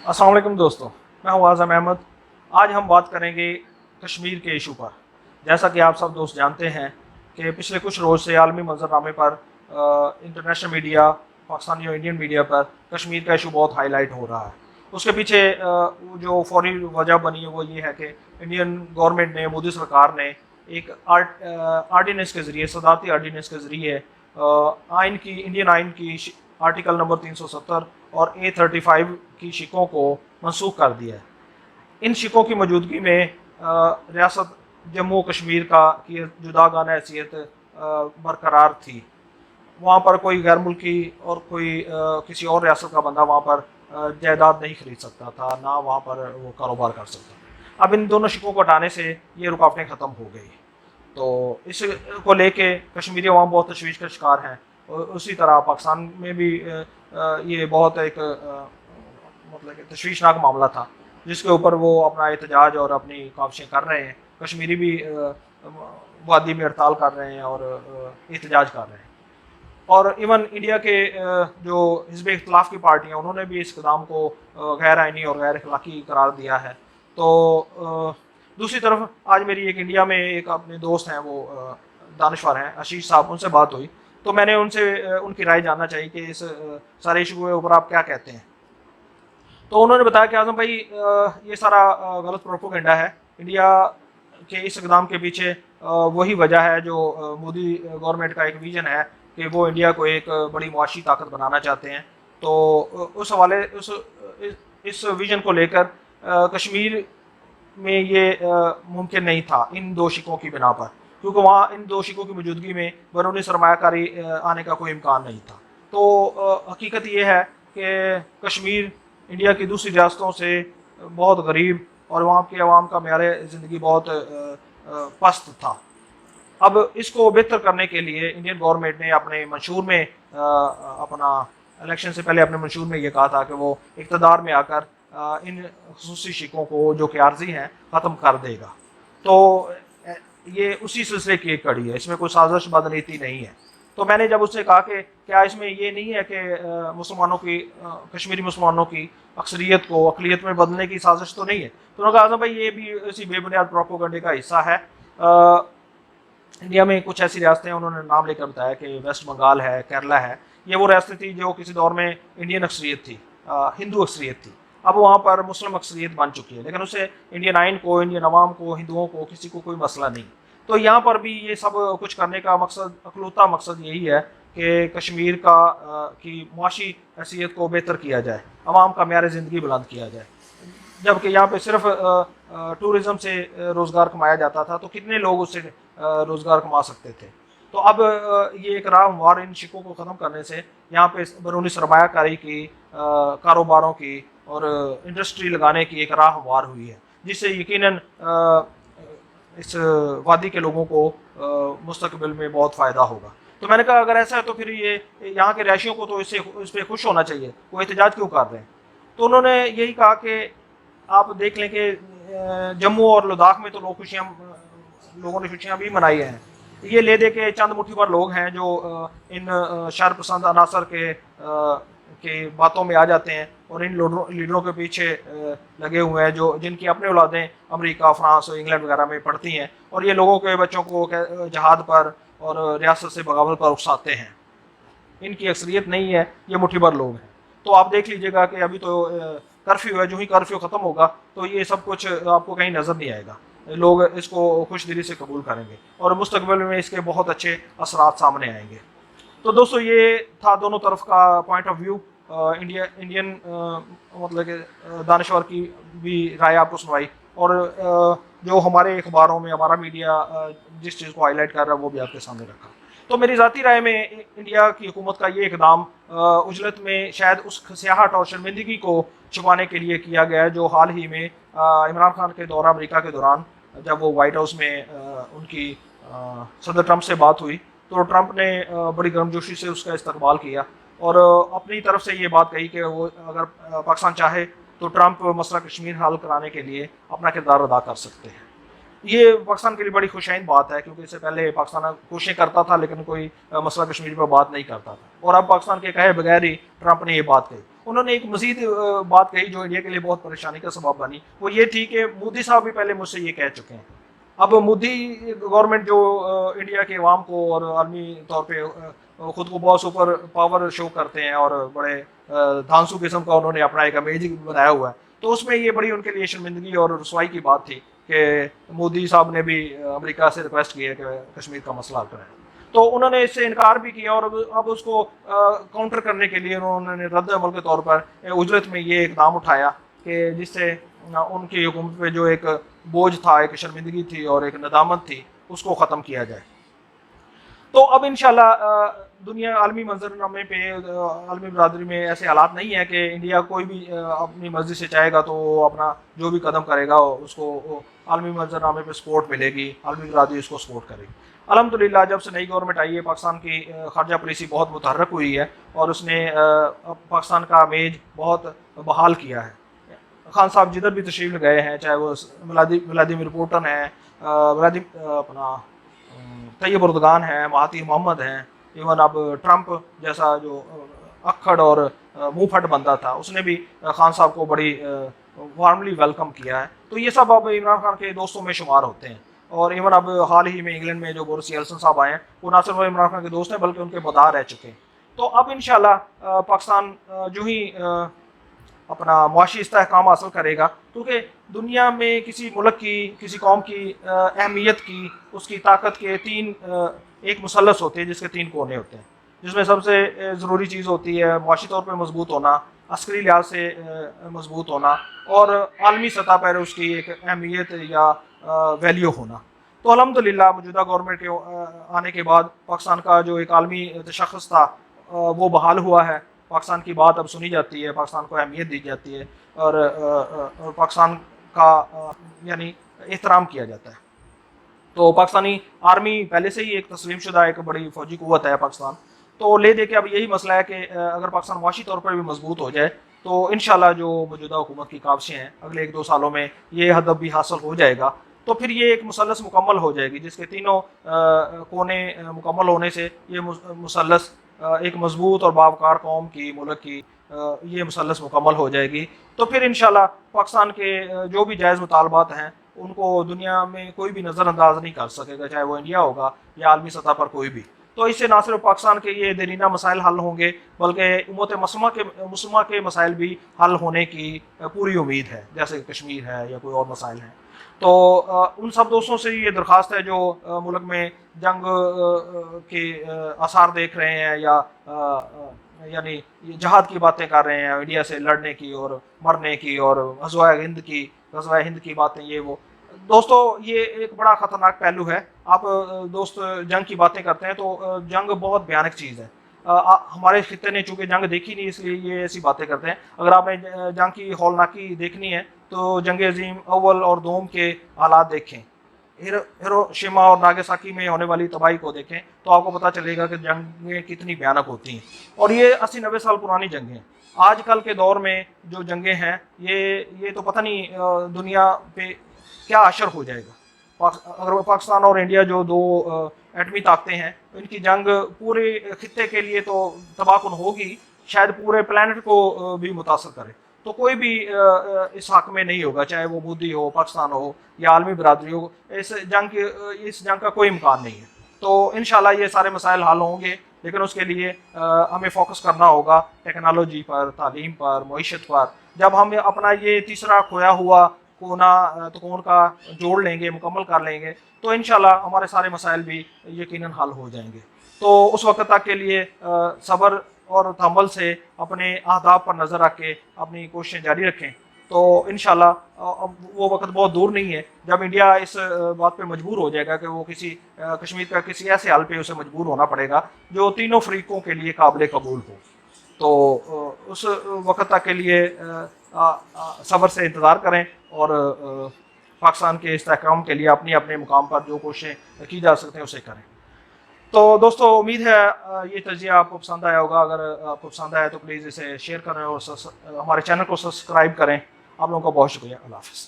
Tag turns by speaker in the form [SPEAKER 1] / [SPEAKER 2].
[SPEAKER 1] अस्सलाम वालेकुम दोस्तों, मैं हूं आज़म अहमद। आज हम बात करेंगे कश्मीर के इशू पर। जैसा कि आप सब दोस्त जानते हैं कि पिछले कुछ रोज़ से आलमी मंजरनामे पर इंटरनेशनल मीडिया, पाकिस्तानी और इंडियन मीडिया पर कश्मीर का इशू बहुत हाईलाइट हो रहा है। उसके पीछे जो फौरी वजह बनी है वो ये है कि इंडियन गवर्नमेंट ने, मोदी सरकार ने एक आर्डीनेंस के ज़रिए, सदारती आर्डीनेंस के ज़रिए आइन की, इंडियन आइन की आर्टिकल नंबर 370 और A35 की शिकों को मनसूख कर दिया है। इन शिकों की मौजूदगी में रियासत जम्मू कश्मीर की जुदागाना हैसियत बरकरार थी। वहाँ पर कोई गैर मुल्की और कोई किसी और रियासत का बंदा वहाँ पर जायदाद नहीं खरीद सकता था, ना वहाँ पर वो कारोबार कर सकता। अब इन दोनों शिकों को हटाने से ये रुकावटें ख़त्म हो गई। तो इस को लेके कश्मीरी अवाम बहुत तशवीश का शिकार हैं। और उसी तरह पाकिस्तान में भी ये बहुत एक मतलब कि तशवीशनाक मामला था, जिसके ऊपर वो अपना एहतजाज और अपनी काविशें कर रहे हैं। कश्मीरी भी वादी में हड़ताल कर रहे हैं और एहतजाज कर रहे हैं। और इवन इंडिया के जो हिज़्ब इख्तिलाफ की पार्टियाँ, उन्होंने भी इस इक़दाम को गैर आइनी और गैर अखलाकी करार दिया है। तो दूसरी तरफ आज मेरी एक इंडिया में एक अपने दोस्त हैं, वो दानिश्वर हैं, आशीष साहब, उनसे बात हुई। तो मैंने उनसे उनकी राय जानना चाहिए कि इस सारे इशू के ऊपर आप क्या कहते हैं। तो उन्होंने बताया कि आज़म भाई, ये सारा गलत प्रोपोगेंडा है। इंडिया के इस इक़दाम के पीछे वही वजह है जो मोदी गवर्नमेंट का एक विजन है कि वो इंडिया को एक बड़ी मुआशी ताकत बनाना चाहते हैं। तो उस हवाले इस विजन को लेकर कश्मीर में ये मुमकिन नहीं था इन दो शिकों की बिना पर, क्योंकि वहाँ इन दो शिकों की मौजूदगी में बैरूनी सरमायाकारी आने का कोई इम्कान नहीं था। तो हकीकत ये है कि कश्मीर इंडिया की दूसरी रियासतों से बहुत गरीब और वहाँ के अवाम का मेयार ज़िंदगी बहुत पस्त था। अब इसको बेहतर करने के लिए इंडियन गवर्नमेंट ने अपने मंशूर में अपना इलेक्शन से पहले अपने मंशूर में ये कहा था कि वो इक़्तिदार में आकर इन खुसूसी शिकों को जो कि आर्जी हैं ख़त्म कर देगा। तो ये उसी सिलसिले की एक कड़ी है, इसमें कोई साजिश बदनीति नहीं है। तो मैंने जब उससे कहा कि क्या इसमें ये नहीं है कि मुसलमानों की, कश्मीरी मुसलमानों की अक्सरियत को अक़लियत में बदलने की साजिश तो नहीं है। तो उन्होंने कहा आज़म भाई, ये भी इसी बेबुनियाद प्रोपेगेंडे का हिस्सा है। इंडिया में कुछ ऐसी रियासतें, उन्होंने नाम लेकर बताया कि वेस्ट बंगाल है, केरला है। ये वो रियासतें थी जो किसी दौर में इंडियन अक्सरियत थी, हिंदू अक्सरियत थी। अब वहाँ पर मुस्लिम अक्सरियत बन चुकी है, लेकिन उससे इंडियन आइन को, इंडियन अवाम को, हिंदुओं को, किसी को कोई मसला नहीं। तो यहाँ पर भी ये सब कुछ करने का मकसद, अकलौता मकसद यही है कि कश्मीर की मुआशी हैसियत को बेहतर किया जाए, अवाम का मेयार ज़िंदगी बुलंद किया जाए। जबकि यहाँ पे सिर्फ टूरिज़्म से रोज़गार कमाया जाता था, तो कितने लोग उससे रोज़गार कमा सकते थे। तो अब ये एक राह हमवार इन शिकों को ख़त्म करने से यहाँ पे बैरूनी सरमायाकारी की, कारोबारों की और इंडस्ट्री लगाने की एक राह हमवार हुई है, जिससे यकीनन इस वादी के लोगों को मुस्तकबिल में बहुत फ़ायदा होगा। तो मैंने कहा अगर ऐसा है तो फिर ये यहाँ के रहायशियों को तो इस पर खुश होना चाहिए, वो एहतजाज क्यों कर रहे हैं। तो उन्होंने यही कहा कि आप देख लें कि जम्मू और लद्दाख में तो लोगों ने खुशियाँ भी मनाई हैं। ये ले दे के चंद मुट्ठी भर लोग हैं जो इन शर पसंद अनासर के बातों में आ जाते हैं और इन लीडरों के पीछे लगे हुए हैं, जो जिनकी अपने औलादें अमेरिका, फ्रांस और इंग्लैंड वगैरह में पढ़ती हैं, और ये लोगों के बच्चों को जहाद पर और रियासत से बगावत पर उकसाते हैं। इनकी अक्सरियत नहीं है, ये मुट्ठी भर लोग हैं। तो आप देख लीजिएगा कि अभी तो कर्फ्यू है, जो ही कर्फ्यू ख़त्म होगा तो ये सब कुछ आपको कहीं नज़र नहीं आएगा। लोग इसको खुश दिली से कबूल करेंगे और मुस्तकबिल में इसके बहुत अच्छे असरात सामने आएंगे। तो दोस्तों, ये था दोनों तरफ का पॉइंट ऑफ व्यू। इंडियन मतलब कि दानिश्वर की भी राय आपको सुनवाई, और जो हमारे अखबारों में हमारा मीडिया जिस चीज़ को हाईलाइट कर रहा है वो भी आपके सामने रखा। तो मेरी ज़ाती राय में इंडिया की हुकूमत का ये इकदाम उजलत में शायद उस सियाहट और शर्मिंदगी को छुपाने के लिए किया गया है जो हाल ही में इमरान खान के दौरा अमेरिका के दौरान, जब वो वाइट हाउस में उनकी सदर ट्रंप से बात हुई, तो ट्रंप ने बड़ी गर्मजोशी से उसका इस्तकबाल किया और अपनी तरफ से ये बात कही कि वो अगर पाकिस्तान चाहे तो ट्रंप मसला कश्मीर हल कराने के लिए अपना किरदार अदा कर सकते हैं। ये पाकिस्तान के लिए बड़ी खुशाइन बात है, क्योंकि इससे पहले पाकिस्तान कोशिशें करता था लेकिन कोई मसला कश्मीर पर बात नहीं करता था, और अब पाकिस्तान के कहे बगैर ही ट्रंप ने ये बात कही। انہوں نے ایک مزید بات کہی جو انڈیا کے لیے بہت پریشانی کا سبب بنی، وہ یہ تھی کہ مودی صاحب بھی پہلے مجھ سے یہ کہہ چکے ہیں. اب مودی گورنمنٹ جو انڈیا کے عوام کو اور عالمی طور پہ خود کو بہت سپر پاور شو کرتے ہیں اور بڑے دھانسو قسم کا انہوں نے اپنا ایک امیج بنایا ہوا ہے، تو اس میں یہ بڑی ان کے لیے شرمندگی اور رسوائی کی بات تھی کہ مودی صاحب نے بھی امریکہ سے ریکویسٹ کی ہے کہ کشمیر کا مسئلہ حل کریں. تو انہوں نے اس سے انکار بھی کیا اور اب اس کو کاؤنٹر کرنے کے لیے انہوں نے رد عمل کے طور پر اجرت میں یہ اقدام اٹھایا کہ جس سے ان کی حکومت پہ جو ایک بوجھ تھا، ایک شرمندگی تھی اور ایک ندامت تھی، اس کو ختم کیا جائے. تو اب انشاءاللہ دنیا عالمی منظرنامے پہ عالمی برادری میں ایسے حالات نہیں ہیں کہ انڈیا کوئی بھی اپنی مرضی سے چاہے گا تو وہ اپنا جو بھی قدم کرے گا اس کو عالمی منظرنامے پہ سپورٹ ملے گی، عالمی برادری اس کو سپورٹ کرے گی. الحمدللہ جب سے نئی گورنمنٹ آئی ہے پاکستان کی خارجہ پالیسی بہت متحرک ہوئی ہے اور اس نے پاکستان کا امیج بہت بحال کیا ہے. خان صاحب جدھر بھی تشریف گئے ہیں، چاہے وہ ولادیمیر پوٹن ہیں، اپنا طیب اردگان ہیں، مہاتیر محمد ہیں، ایون اب ٹرمپ جیسا جو اکھڑ اور منہ پھٹ بندہ تھا اس نے بھی خان صاحب کو بڑی وارملی ویلکم کیا ہے. تو یہ سب اب عمران خان کے دوستوں میں شمار ہوتے ہیں. اور ایون اب حال ہی میں انگلینڈ میں جو بورس جانسن صاحب آئے ہیں وہ نہ صرف عمران خان کے دوست ہیں بلکہ ان کے مداح رہ چکے ہیں. تو اب انشاءاللہ پاکستان جو ہی اپنا معاشی استحکام حاصل کرے گا، کیونکہ دنیا میں کسی ملک کی، کسی قوم کی اہمیت کی، اس کی طاقت کے تین ایک مثلث ہوتے ہیں جس کے تین کونے ہوتے ہیں، جس میں سب سے ضروری چیز ہوتی ہے معاشی طور پہ مضبوط ہونا، عسکری لحاظ سے مضبوط ہونا اور عالمی سطح پر اس کی ایک اہمیت یا ویلیو ہونا. تو الحمدللہ موجودہ گورنمنٹ کے آنے کے بعد پاکستان کا جو ایک عالمی تشخص تھا وہ بحال ہوا ہے. پاکستان کی بات اب سنی جاتی ہے، پاکستان کو اہمیت دی جاتی ہے اور پاکستان کا یعنی احترام کیا جاتا ہے. تو پاکستانی آرمی پہلے سے ہی ایک تسلیم شدہ ایک بڑی فوجی قوت ہے پاکستان. تو لے دے کے اب یہی مسئلہ ہے کہ اگر پاکستان معاشی طور پر بھی مضبوط ہو جائے تو انشاءاللہ جو موجودہ حکومت کی کاوشیں ہیں اگلے 1-2 سالوں میں یہ ہدف بھی حاصل ہو جائے گا. تو پھر یہ ایک مثلث مکمل ہو جائے گی جس کے تینوں کونے مکمل ہونے سے یہ مثلث ایک مضبوط اور باوقار قوم کی، ملک کی یہ مثلث مکمل ہو جائے گی. تو پھر انشاءاللہ پاکستان کے جو بھی جائز مطالبات ہیں ان کو دنیا میں کوئی بھی نظر انداز نہیں کر سکے گا، چاہے وہ انڈیا ہوگا یا عالمی سطح پر کوئی بھی. تو اس سے نہ صرف پاکستان کے یہ دیرینہ مسائل حل ہوں گے بلکہ امت مسلمہ کے مسائل بھی حل ہونے کی پوری امید ہے، جیسے کشمیر ہے یا کوئی اور مسائل ہیں. تو ان سب دوستوں سے یہ درخواست ہے جو ملک میں جنگ کے آثار دیکھ رہے ہیں یا یعنی جہاد کی باتیں کر رہے ہیں، انڈیا سے لڑنے کی اور مرنے کی اور غزوہ ہند کی باتیں، یہ وہ دوستو یہ ایک بڑا خطرناک پہلو ہے. آپ دوست جنگ کی باتیں کرتے ہیں تو جنگ بہت بھیانک چیز ہے. ہمارے خطے نے چونکہ جنگ دیکھی نہیں اس لیے یہ ایسی باتیں کرتے ہیں. اگر آپ نے جنگ کی ہولناکی دیکھنی ہے تو جنگ عظیم اول اور دوم کے حالات دیکھیں، ہیروشیما اور ناگاساکی میں ہونے والی تباہی کو دیکھیں تو آپ کو پتہ چلے گا کہ جنگیں کتنی بھیانک ہوتی ہیں. اور یہ 80-90 سال پرانی جنگیں ہیں. آج کل کے دور میں جو جنگیں ہیں یہ تو پتہ نہیں دنیا پہ کیا اثر ہو جائے گا. اگر پاکستان اور انڈیا جو دو ایٹمی طاقتیں ہیں ان کی جنگ پورے خطے کے لیے تو تباہ کن ہوگی، شاید پورے پلانٹ کو بھی متاثر کرے. تو کوئی بھی اس حق میں نہیں ہوگا، چاہے وہ مودی ہو، پاکستان ہو یا عالمی برادری ہو، اس جنگ کا کوئی امکان نہیں ہے. تو انشاءاللہ یہ سارے مسائل حل ہوں گے، لیکن اس کے لیے ہمیں فوکس کرنا ہوگا ٹیکنالوجی پر، تعلیم پر، معیشت پر. جب ہم اپنا یہ تیسرا کھویا ہوا کون کا جوڑ لیں گے، مکمل کر لیں گے تو انشاءاللہ ہمارے سارے مسائل بھی یقیناً حل ہو جائیں گے. تو اس وقت تک کے لیے صبر اور تحمل سے اپنے اہداف پر نظر رکھ کے اپنی کوششیں جاری رکھیں. تو انشاءاللہ وہ وقت بہت دور نہیں ہے جب انڈیا اس بات پہ مجبور ہو جائے گا کہ وہ کشمیر کا کسی ایسے حل پہ اسے مجبور ہونا پڑے گا جو تینوں فریقوں کے لیے قابل قبول ہو. تو اس وقت تک کے لیے صبر سے انتظار کریں اور پاکستان کے استحکام کے لیے اپنے مقام پر جو کوششیں کی جا سکتے ہیں اسے کریں. تو دوستو امید ہے یہ تجزیہ آپ کو پسند آیا ہوگا. اگر آپ کو پسند آیا تو پلیز اسے شیئر کریں اور ہمارے چینل کو سبسکرائب کریں. آپ لوگوں کا بہت شکریہ. اللہ حافظ.